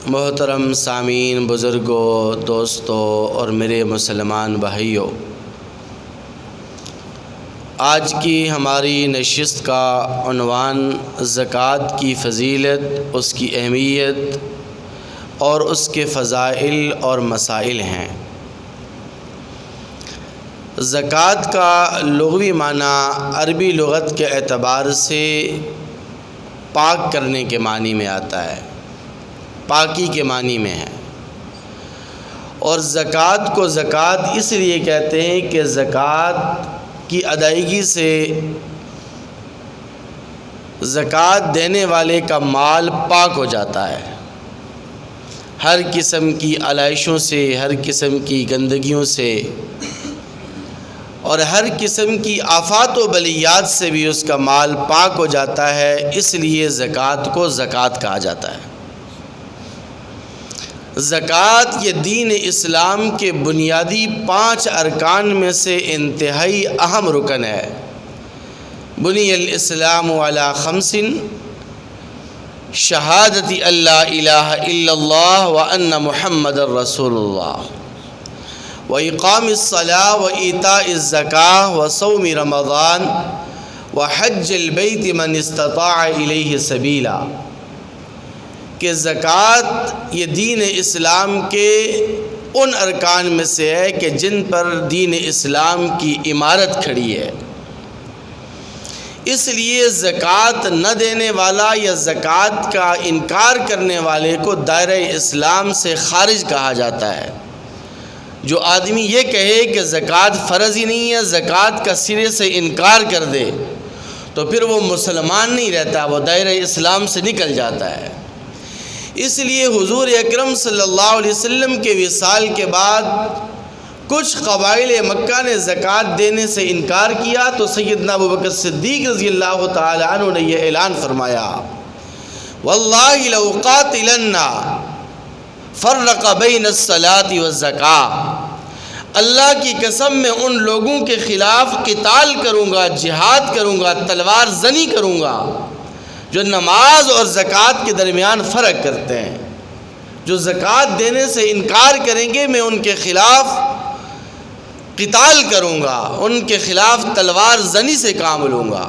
محترم سامعین، بزرگوں، دوستوں اور میرے مسلمان بھائیوں، آج کی ہماری نشست کا عنوان زکوٰۃ کی فضیلت، اس کی اہمیت اور اس کے فضائل اور مسائل ہیں۔ زکوٰۃ کا لغوی معنی عربی لغت کے اعتبار سے پاک کرنے کے معنی میں آتا ہے، پاکی کے معنی میں ہے۔ اور زکوٰۃ کو زکوٰۃ اس لیے کہتے ہیں کہ زکوٰۃ کی ادائیگی سے زکوٰۃ دینے والے کا مال پاک ہو جاتا ہے، ہر قسم کی علائشوں سے، ہر قسم کی گندگیوں سے اور ہر قسم کی آفات و بلیات سے بھی اس کا مال پاک ہو جاتا ہے، اس لیے زکوٰۃ کو زکوٰۃ کہا جاتا ہے۔ زکوٰۃ یہ دین اسلام کے بنیادی 5 ارکان میں سے انتہائی اہم رکن ہے۔ بنی الاسلام علی 5 شہادت اللہ الہ الا اللہ وان محمد رسول اللہ واقام الصلاۃ وایتاء الزکاۃ وصوم رمضان وحج البیت من استطاع الیہ سبیلا، کہ زکوٰۃ یہ دین اسلام کے ان ارکان میں سے ہے کہ جن پر دین اسلام کی عمارت کھڑی ہے۔ اس لیے زکوٰۃ نہ دینے والا یا زکوٰۃ کا انکار کرنے والے کو دائرہ اسلام سے خارج کہا جاتا ہے۔ جو آدمی یہ کہے کہ زکوٰۃ فرض ہی نہیں ہے، زکوٰۃ کا سرے سے انکار کر دے، تو پھر وہ مسلمان نہیں رہتا، وہ دائرہ اسلام سے نکل جاتا ہے۔ اس لیے حضور اکرم صلی اللہ علیہ وسلم کے وصال کے بعد کچھ قبائل مکہ نے زکوٰۃ دینے سے انکار کیا تو سیدنا ابوبکر صدیق رضی اللہ تعالی عنہ نے یہ اعلان فرمایا، واللہ لأقاتلن فرق بین الصلاۃ والزکاۃ، اللہ کی قسم میں ان لوگوں کے خلاف قتال کروں گا، جہاد کروں گا، تلوار زنی کروں گا جو نماز اور زکوٰۃ کے درمیان فرق کرتے ہیں۔ جو زکوٰۃ دینے سے انکار کریں گے میں ان کے خلاف قتال کروں گا، ان کے خلاف تلوار زنی سے کام لوں گا۔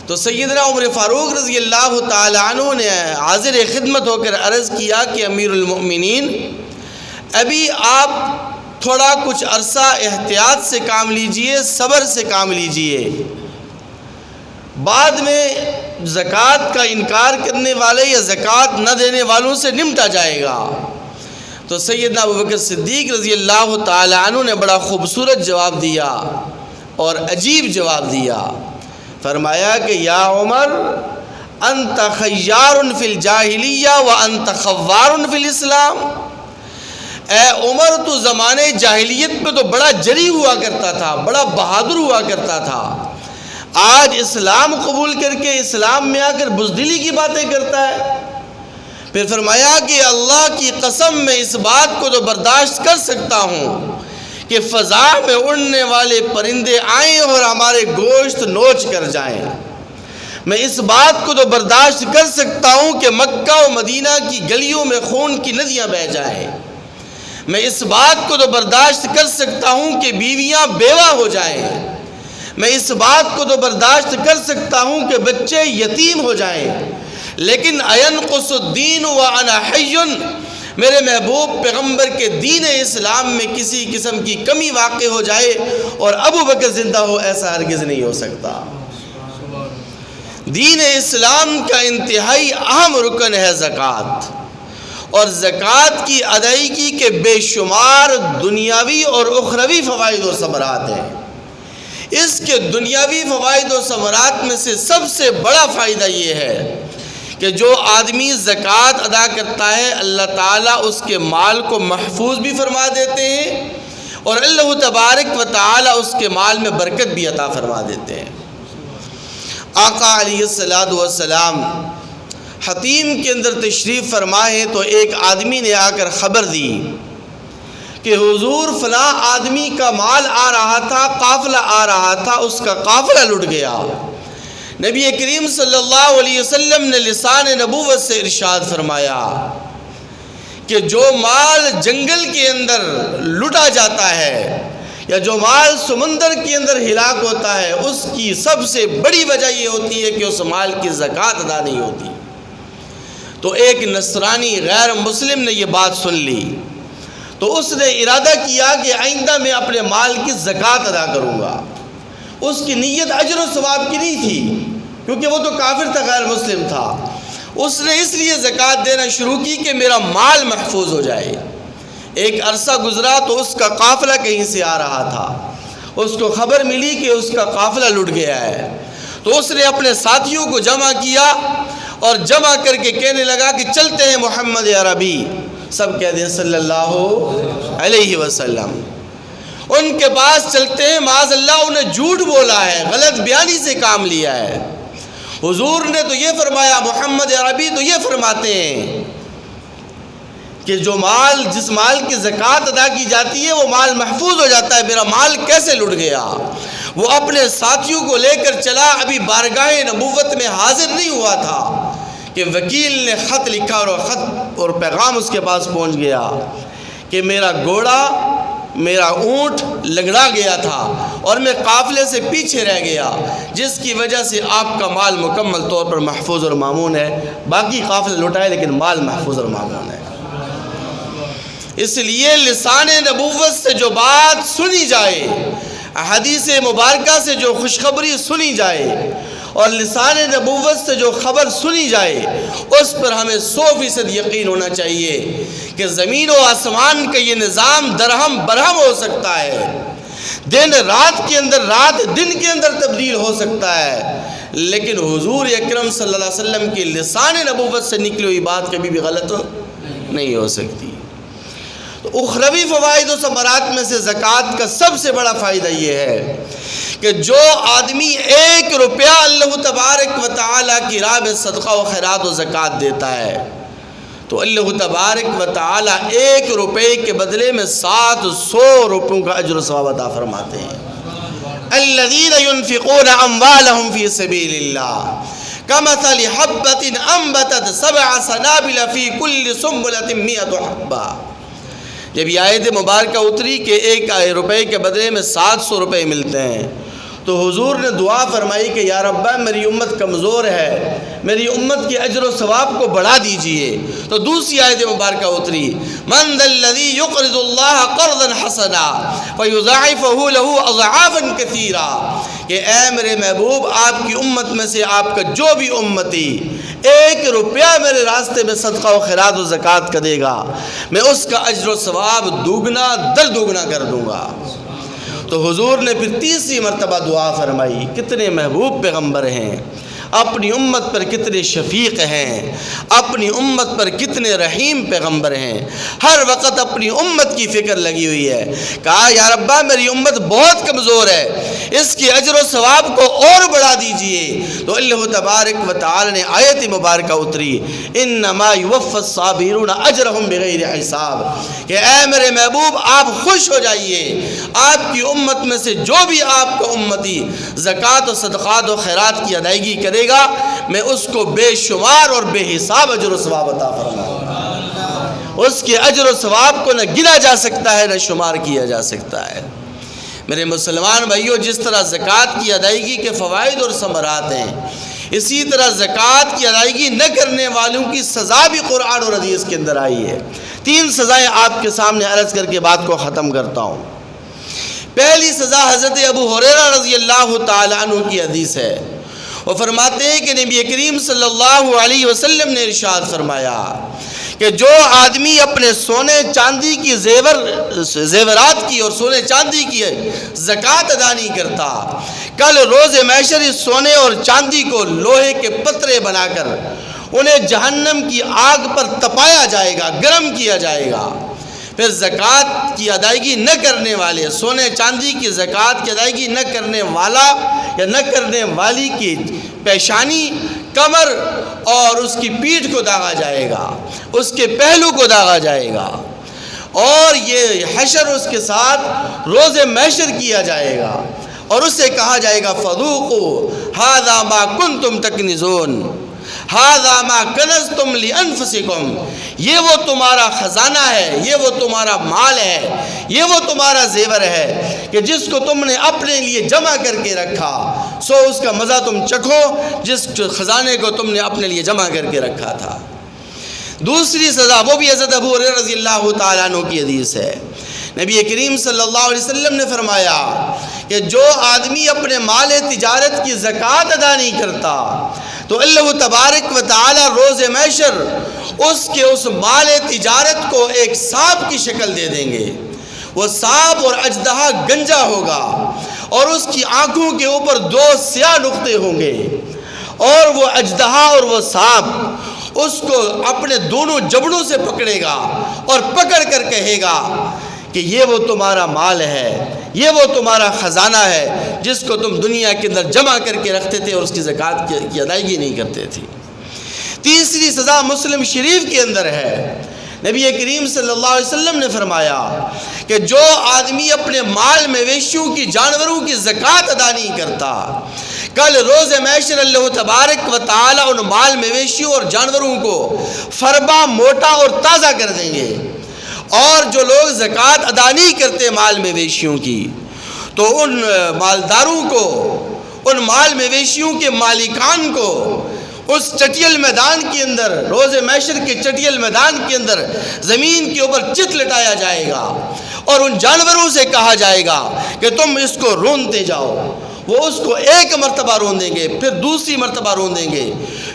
تو سیدنا عمر فاروق رضی اللہ تعالی عنہ نے حاضر خدمت ہو کر عرض کیا کہ امیر المؤمنین، ابھی آپ تھوڑا کچھ عرصہ احتیاط سے کام لیجئے، صبر سے کام لیجئے، بعد میں زکوٰۃ کا انکار کرنے والے یا زکوٰۃ نہ دینے والوں سے نمٹا جائے گا۔ تو سیدنا ابوبکر صدیق رضی اللہ تعالی عنہ نے بڑا خوبصورت جواب دیا اور عجیب جواب دیا، فرمایا کہ یا عمر انت خیار فی الجاہلیہ وانت خوار فی الاسلام، اے عمر تو زمانے جاہلیت میں تو بڑا جری ہوا کرتا تھا، بڑا بہادر ہوا کرتا تھا، آج اسلام قبول کر کے اسلام میں آ کر بزدلی کی باتیں کرتا ہے۔ پھر فرمایا کہ اللہ کی قسم میں اس بات کو تو برداشت کر سکتا ہوں کہ فضا میں اڑنے والے پرندے آئیں اور ہمارے گوشت نوچ کر جائیں، میں اس بات کو تو برداشت کر سکتا ہوں کہ مکہ و مدینہ کی گلیوں میں خون کی ندیاں بہہ جائیں، میں اس بات کو تو برداشت کر سکتا ہوں کہ بیویاں بیوہ ہو جائیں، میں اس بات کو تو برداشت کر سکتا ہوں کہ بچے یتیم ہو جائیں، لیکن اینقص الدین وانا حی، میرے محبوب پیغمبر کے دین اسلام میں کسی قسم کی کمی واقع ہو جائے اور ابو بکر زندہ ہو، ایسا ہرگز نہیں ہو سکتا۔ دین اسلام کا انتہائی اہم رکن ہے زکوٰۃ، اور زکوٰۃ کی ادائیگی کے بے شمار دنیاوی اور اخروی فوائد و ثمرات ہیں۔ اس کے دنیاوی فوائد و ثمرات میں سے سب سے بڑا فائدہ یہ ہے کہ جو آدمی زکوٰۃ ادا کرتا ہے اللہ تعالیٰ اس کے مال کو محفوظ بھی فرما دیتے ہیں اور اللہ تبارک و تعالیٰ اس کے مال میں برکت بھی عطا فرما دیتے ہیں۔ آقا علیہ السلام حتیم کے اندر تشریف فرمائے تو ایک آدمی نے آ کر خبر دی کہ حضور فلاں آدمی کا مال آ رہا تھا، قافلہ آ رہا تھا، اس کا قافلہ لٹ گیا۔ نبی کریم صلی اللہ علیہ وسلم نے لسان نبوت سے ارشاد فرمایا، کہ جو مال جنگل کے اندر لوٹا جاتا ہے یا جو مال سمندر کے اندر ہلاک ہوتا ہے، اس کی سب سے بڑی وجہ یہ ہوتی ہے کہ اس مال کی زکوٰۃ ادا نہیں ہوتی۔ تو ایک نصرانی غیر مسلم نے یہ بات سن لی، تو اس نے ارادہ کیا کہ آئندہ میں اپنے مال کی زکوٰۃ ادا کروں گا۔ اس کی نیت اجر و ثواب کی نہیں تھی، کیونکہ وہ تو کافر تھا، غیر مسلم تھا۔ اس نے اس لیے زکوٰۃ دینا شروع کی کہ میرا مال محفوظ ہو جائے۔ ایک عرصہ گزرا تو اس کا قافلہ کہیں سے آ رہا تھا، اس کو خبر ملی کہ اس کا قافلہ لٹ گیا ہے، تو اس نے اپنے ساتھیوں کو جمع کیا اور جمع کر کے کہنے لگا کہ چلتے ہیں محمد عربی، سب کہہ دیں صلی اللہ علیہ وسلم، ان کے پاس چلتے ہیں۔ معاذ اللہ انہیں جھوٹ بولا ہے، غلط بیانی سے کام لیا ہے۔ حضور نے تو یہ فرمایا، محمد عربی تو یہ فرماتے ہیں کہ جو مال، جس مال کی زکوٰۃ ادا کی جاتی ہے وہ مال محفوظ ہو جاتا ہے، میرا مال کیسے لٹ گیا؟ وہ اپنے ساتھیوں کو لے کر چلا، ابھی بارگاہ نبوت میں حاضر نہیں ہوا تھا کہ وکیل نے خط لکھا اور خط اور پیغام اس کے پاس پہنچ گیا کہ میرا گھوڑا، میرا اونٹ لنگڑا گیا تھا اور میں قافلے سے پیچھے رہ گیا، جس کی وجہ سے آپ کا مال مکمل طور پر محفوظ اور مامون ہے۔ باقی قافلے لوٹائے لیکن مال محفوظ اور مامون ہے۔ اس لیے لسان نبوت سے جو بات سنی جائے، حدیث مبارکہ سے جو خوشخبری سنی جائے اور لسان نبوت سے جو خبر سنی جائے، اس پر ہمیں 100% یقین ہونا چاہیے کہ زمین و آسمان کا یہ نظام درہم برہم ہو سکتا ہے، دن رات کے اندر، رات دن کے اندر تبدیل ہو سکتا ہے، لیکن حضور اکرم صلی اللہ علیہ وسلم کی لسان نبوت سے نکلی ہوئی بات کبھی بھی غلط نہیں ہو سکتی۔ تو اخروی فوائد و ثمرات میں سے زکوٰۃ کا سب سے بڑا فائدہ یہ ہے کہ جو آدمی 1 روپیہ اللہ تبارک و تعالیٰ کی راہ میں صدقہ و خیرات و زکوٰۃ دیتا ہے تو اللہ تبارک و تعالیٰ 1 روپے کے بدلے میں 700 روپیوں کا اجر و ثواب عطا فرماتے ہیں۔ الذین ينفقون اموالهم فی سبیل اللہ کمثل حبۃ انبتت 7 سنابل فی کل سنبلۃ 100 حبہ۔ جب یہ آیت مبارکہ اتری کہ 1 روپے کے بدلے میں 700 روپے ملتے ہیں تو حضور نے دعا فرمائی کہ یا رب میری امت کمزور ہے، میری امت کے اجر و ثواب کو بڑھا دیجئے۔ تو دوسری آیت مبارکہ اتری، من ذا الذی یقرض اللہ قرضا حسنا فیضاعفہ لہ اضعافا کثیرا، کہ اے میرے محبوب آپ کی امت میں سے آپ کا جو بھی امتی 1 روپیہ میرے راستے میں صدقہ و خیرات و زکوٰۃ کا دے گا، میں اس کا اجر و ثواب دوگنا در دوگنا کر دوں گا۔ تو حضور نے پھر تیسری مرتبہ دعا فرمائی، کتنے محبوب پیغمبر ہیں، اپنی امت پر کتنے شفیق ہیں، اپنی امت پر کتنے رحیم پیغمبر ہیں، ہر وقت اپنی امت کی فکر لگی ہوئی ہے۔ کہا یا ربا میری امت بہت کمزور ہے، اس کے اجر و ثواب کو اور بڑھا دیجئے۔ تو اللہ تبارک و تعالی نے آیت مبارکہ اتری، انما یوفی الصابرون اجرہم بغیر حساب، کہ اے میرے محبوب آپ خوش ہو جائیے، آپ کی امت میں سے جو بھی آپ کا امتی زکوٰۃ و صدقات و خیرات کی ادائیگی کرے گا، میں اس کو بے شمار اور بے حساب اجر و ثواب عطا فرماؤں گا۔ اس کے اجر و ثواب کو نہ گنا جا سکتا ہے نہ شمار کیا جا سکتا ہے۔ میرے مسلمان بھائیوں، جس طرح زکوٰۃ کی ادائیگی کے فوائد اور ثمرات ہیں، اسی طرح زکوٰۃ کی ادائیگی نہ کرنے والوں کی سزا بھی قرآن اور حدیث کے اندر آئی ہے۔ 3 سزائیں آپ کے سامنے عرض کر کے بات کو ختم کرتا ہوں۔ پہلی سزا حضرت ابو ہریرہ رضی اللہ تعالیٰ عنہ کی حدیث ہے۔ وہ فرماتے ہیں کہ نبی کریم صلی اللہ علیہ وسلم نے ارشاد فرمایا کہ جو آدمی اپنے سونے چاندی کی زیورات کی اور سونے چاندی کی زکوٰۃ ادا نہیں کرتا، کل روز محشر اس سونے اور چاندی کو لوہے کے پترے بنا کر انہیں جہنم کی آگ پر تپایا جائے گا، گرم کیا جائے گا۔ پھر زکوٰۃ کی ادائیگی نہ کرنے والے، سونے چاندی کی زکوٰۃ کی ادائیگی نہ کرنے والا یا نہ کرنے والی کی پیشانی، کمر اور اس کی پیٹھ کو داغا جائے گا، اس کے پہلو کو داغا جائے گا، اور یہ حشر اس کے ساتھ روز محشر کیا جائے گا، اور اسے کہا جائے گا فذوقوا ھذا ما کنتم تکنزون، ھذا ما کنزتم لانفسکم، یہ وہ تمہارا خزانہ ہے، یہ وہ تمہارا مال ہے، یہ وہ تمہارا زیور ہے کہ جس کو تم نے اپنے لیے جمع کر کے رکھا، سو اس کا مزہ تم چکھو جس خزانے کو تم نے اپنے لیے جمع کر کے رکھا تھا۔ دوسری سزا وہ بھی حضرت ابو ہریرہ رضی اللہ تعالیٰ عنہ کی حدیث ہے، نبی کریم صلی اللہ علیہ وسلم نے فرمایا کہ جو آدمی اپنے مال تجارت کی زکوٰۃ ادا نہیں کرتا تو اللہ تبارک و تعالی روز محشر اس کے اس مال تجارت کو ایک سانپ کی شکل دے دیں گے۔ وہ سانپ اور اژدہا گنجا ہوگا اور اس کی آنکھوں کے اوپر 2 سیاہ نقطے ہوں گے، اور وہ اژدہا اور وہ سانپ اس کو اپنے دونوں جبڑوں سے پکڑے گا اور پکڑ کر کہے گا کہ یہ وہ تمہارا مال ہے، یہ وہ تمہارا خزانہ ہے جس کو تم دنیا کے اندر جمع کر کے رکھتے تھے اور اس کی زکوٰۃ کی ادائیگی نہیں کرتے تھے۔ تیسری سزا مسلم شریف کے اندر ہے، نبی کریم صلی اللہ علیہ وسلم نے فرمایا کہ جو آدمی اپنے مال مویشیوں کی جانوروں کی زکوٰۃ ادا نہیں کرتا، کل روز محشر اللہ تبارک و تعالی ان مال مویشیوں اور جانوروں کو فربا موٹا اور تازہ کر دیں گے۔ اور جو لوگ زکوٰۃ ادا نہیں کرتے مال مویشیوں کی، تو ان مالداروں کو، ان مال مویشیوں کے مالکان کو اس چٹیل میدان کے اندر، روز محشر کے چٹیل میدان کے اندر زمین کے اوپر چت لٹایا جائے گا اور ان جانوروں سے کہا جائے گا کہ تم اس کو رونتے جاؤ۔ وہ اس کو ایک مرتبہ رون دیں گے، پھر دوسری مرتبہ رون دیں گے،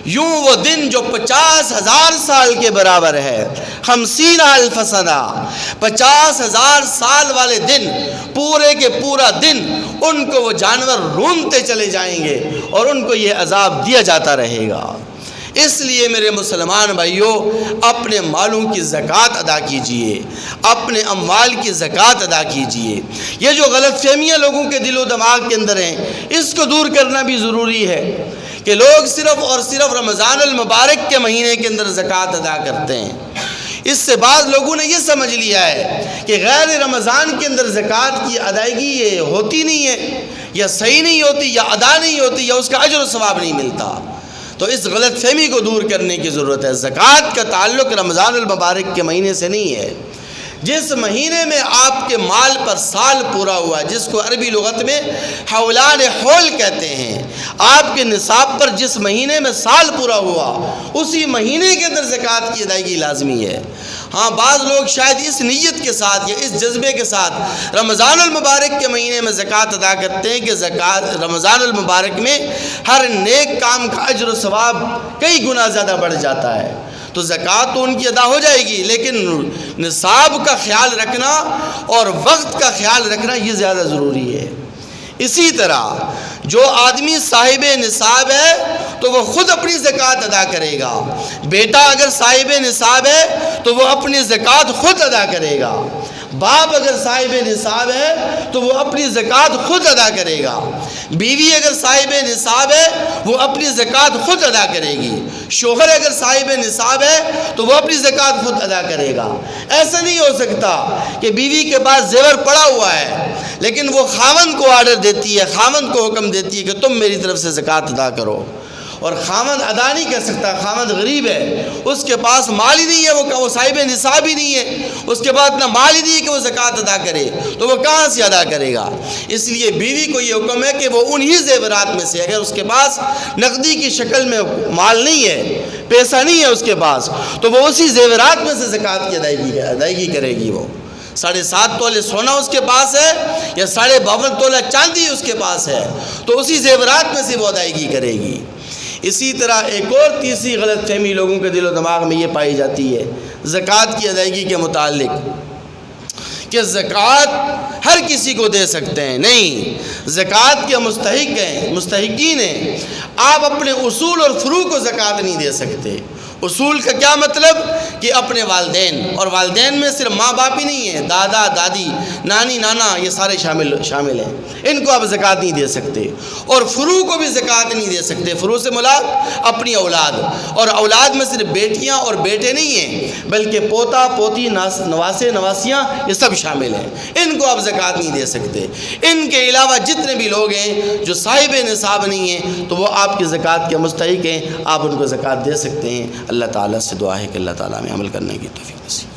یوں وہ دن جو 50,000 سال کے برابر ہے، 50,000 سنہ، 50,000 سال والے دن، پورے کے پورا دن ان کو وہ جانور رونتے چلے جائیں گے اور ان کو یہ عذاب دیا جاتا رہے گا۔ اس لیے میرے مسلمان بھائیوں، اپنے مالوں کی زکوٰۃ ادا کیجئے، اپنے اموال کی زکوٰۃ ادا کیجئے۔ یہ جو غلط فہمیاں لوگوں کے دل و دماغ کے اندر ہیں، اس کو دور کرنا بھی ضروری ہے کہ لوگ صرف اور صرف رمضان المبارک کے مہینے کے اندر زکوٰۃ ادا کرتے ہیں۔ اس سے بعض لوگوں نے یہ سمجھ لیا ہے کہ غیر رمضان کے اندر زکوٰۃ کی ادائیگی یہ ہوتی نہیں ہے، یا صحیح نہیں ہوتی، یا ادا نہیں ہوتی، یا اس کا اجر و ثواب نہیں ملتا۔ تو اس غلط فہمی کو دور کرنے کی ضرورت ہے۔ زکوٰۃ کا تعلق رمضان المبارک کے مہینے سے نہیں ہے۔ جس مہینے میں آپ کے مال پر سال پورا ہوا، جس کو عربی لغت میں حولان حول کہتے ہیں، آپ کے نصاب پر جس مہینے میں سال پورا ہوا، اسی مہینے کے اندر زکوٰۃ کی ادائیگی لازمی ہے۔ ہاں، بعض لوگ شاید اس نیت کے ساتھ یا اس جذبے کے ساتھ رمضان المبارک کے مہینے میں زکوٰۃ ادا کرتے ہیں کہ رمضان المبارک میں ہر نیک کام کا اجر و ثواب کئی گنا زیادہ بڑھ جاتا ہے، تو زکوٰۃ تو ان کی ادا ہو جائے گی، لیکن نصاب کا خیال رکھنا اور وقت کا خیال رکھنا یہ زیادہ ضروری ہے۔ اسی طرح جو آدمی صاحب نصاب ہے تو وہ خود اپنی زکوٰۃ ادا کرے گا۔ بیٹا اگر صاحب نصاب ہے تو وہ اپنی زکوٰۃ خود ادا کرے گا۔ باپ اگر صاحب نصاب ہے تو وہ اپنی زکوٰۃ خود ادا کرے گا۔ بیوی اگر صاحب نصاب ہے وہ اپنی زکوٰۃ خود ادا کرے گی۔ شوہر اگر صاحب نصاب ہے تو وہ اپنی زکوٰۃ خود ادا کرے گا۔ ایسا نہیں ہو سکتا کہ بیوی کے پاس زیور پڑا ہوا ہے لیکن وہ خاوند کو آرڈر دیتی ہے، خاوند کو حکم دیتی ہے کہ تم میری طرف سے زکوٰۃ ادا کرو، اور خاوند ادا نہیں کر سکتا، خاوند غریب ہے، اس کے پاس مال ہی نہیں ہے، وہ صاحب نصاب ہی نہیں ہے، اس کے پاس اتنا مال ہی نہیں ہے کہ وہ زکوٰۃ ادا کرے، تو وہ کہاں سے ادا کرے گا؟ اس لیے بیوی کو یہ حکم ہے کہ وہ انہی زیورات میں سے، اگر اس کے پاس نقدی کی شکل میں مال نہیں ہے، پیسہ نہیں ہے اس کے پاس، تو وہ اسی زیورات میں سے زکوٰۃ کی ادائیگی کرے گی۔ وہ 7.5 تولے سونا اس کے پاس ہے یا 52.5 تولہ چاندی اس کے پاس ہے، تو اسی زیورات میں سے وہ ادائیگی کرے گی۔ اسی طرح ایک اور تیسری غلط فہمی لوگوں کے دل و دماغ میں یہ پائی جاتی ہے زکوٰۃ کی ادائیگی کے متعلق کہ زکوٰۃ ہر کسی کو دے سکتے ہیں۔ نہیں، زکوٰۃ کے مستحقین ہیں، آپ اپنے اصول اور فروع کو زکوٰۃ نہیں دے سکتے، اصول کا کیا مطلب کہ اپنے والدین، اور والدین میں صرف ماں باپ ہی نہیں ہیں، دادا دادی نانی نانا یہ سارے شامل ہیں، ان کو آپ زکوٰۃ نہیں دے سکتے، اور فروع کو بھی زکوٰۃ نہیں دے سکتے۔ فروع سے مراد اپنی اولاد، اور اولاد میں صرف بیٹیاں اور بیٹے نہیں ہیں بلکہ پوتا پوتی نواسے نواسیاں یہ سب شامل ہیں، ان کو آپ زکوٰۃ نہیں دے سکتے۔ ان کے علاوہ جتنے بھی لوگ ہیں جو صاحب نصاب نہیں ہیں تو وہ آپ کی زکوٰۃ کے مستحق ہیں، آپ ان کو زکوٰۃ دے سکتے ہیں۔ اللہ تعالیٰ سے دعا ہے کہ اللہ تعالیٰ میں عمل کرنے کی توفیق نصیب